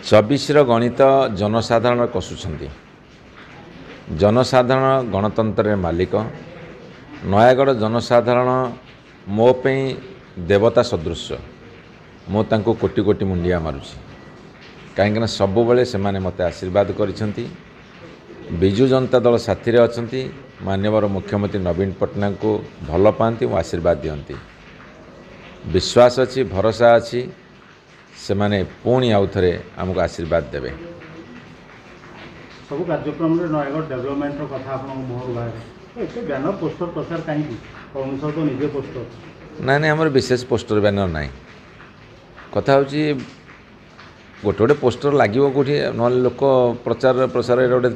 24 गणित जनसाधारण कसुछंती। जनसाधारण गणतंत्र मालिक। नयागढ़ जनसाधारण मो पे देवता सदृश। मो तांको कोटि कोटि मुंडिया मारुछि कहीं सब बेले से मत आशीर्वाद करिसेंती। बिजु जनता दल साथी रे अछंती। माननीय मुख्यमंत्री नवीन पट्टनायक को भल पाती और आशीर्वाद दियंती। विश्वास अच्छी भरोसा अच्छी से माने पुणी आउ थे आमको आशीर्वाद देवे। सब कार्यक्रम में नयगढ़ डेवलपमेंट कथा मुहर बाहर बैनर पोस्टर प्रचार कहीं कौन तो निजे पोस्टर ना ना आमर विशेष पोस्टर बैनर ना कथा हूँ गोटे गोटे पोस्टर लगे कौटी ना लोक प्रचार प्रसार ये गोटे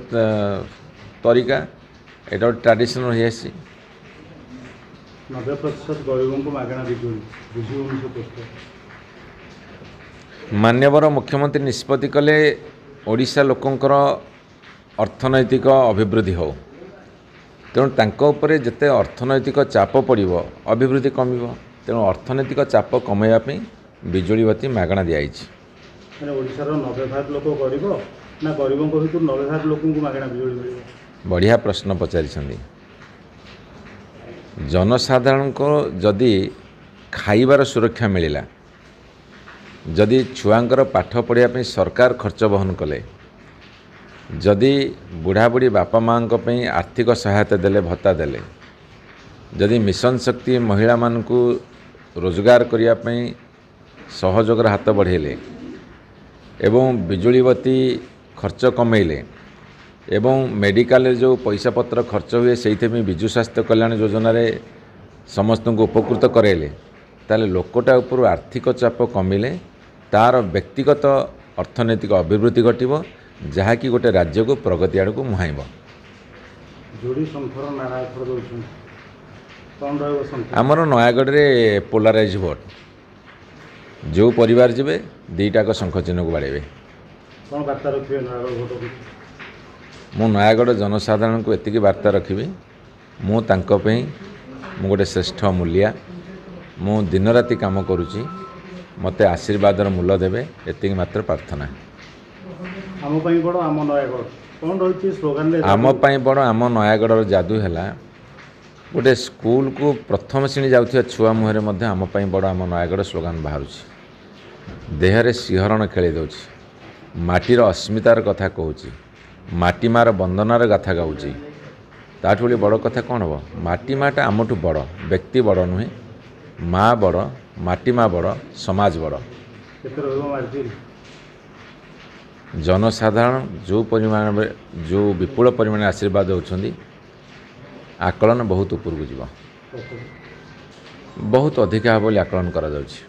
तरीका ये गोटे ट्रेडिशन रही आसी 90% गरीबों को मागणा पोस्टर मान्यवर मुख्यमंत्री निष्पत्ति कले ओडिशा लोकंकर अर्थनैतिक अभिवृद्धि हो तेणु तांको उपरे जते अर्थनैतिक चाप पड़िबो अभिवृद्धि कमिबो। तेणु अर्थनैतिक चाप कमेवा बिजुली बत्ती मागणा दियाइछि। ओडिशा रो 90% लोक गरीब ना गरीबों को भितर 90% लोकन को मागणा बिजुली मिलिबो। बढ़िया प्रश्न पचारिछन्ती। जनसाधारण को जदि खाइबार सुरक्षा मिलिला, जदि छुआंकर पाठ पढ़ापी सरकार खर्च बहन कले, जदि बुढ़ा बुढ़ी बापा माँ आर्थिक सहायता देले भत्ता देले, जदि मिशन शक्ति महिला मानकु रोजगार करने सहयोगर हाथ बढ़ेले एवं बिजुली बत्ती खर्च कमेले एवं मेडिकल जो पैसा पत्र खर्च हुए से विजु स्वास्थ्य कल्याण योजना रे समस्त को उपकृत करेले ताले लोकटा उपर आर्थिक चाप कमिले तार व्यक्तिगत अर्थनैतिक अभिवृद्धि घटो जहाँकि गोटे राज्य को प्रगति आड़ को मुहाइब। आमर नयागढ़ रे पोलाराइज भोट जो परिवार जीवे दीटाक शंख चिन्ह को बाड़े। मु नयागढ़ जनसाधारण को एतिकी वार्ता रखी मु गोटे श्रेष्ठ मूलिया मु दिन राति काम करुच्ची मते आशीर्वाद मूल्य देवे एतिकी मात्र प्रार्थना। आम बड़ आम नयागढ़ जादू है गोटे स्कूल को प्रथम श्रेणी जाऊा छुआ मुहर आम बड़ आम नयागढ़ स्लोगान बाहर देहरे सिहरण खेली दौर माटीर अस्मितार कथा कहूँ माटी मार बंदनार गाथा गाँची ताठू बड़ कथा कौन हम माटी माटा आमठू बड़ व्यक्ति बड़ नुहे माँ बड़ माटी माँ बड़ समाज बड़। जनसाधारण जो परिमाण जो विपुल परिमाण आशीर्वाद होती आकलन बहुत उपरकू जीव बहुत अधिका बोली आकलन करा जाउछि।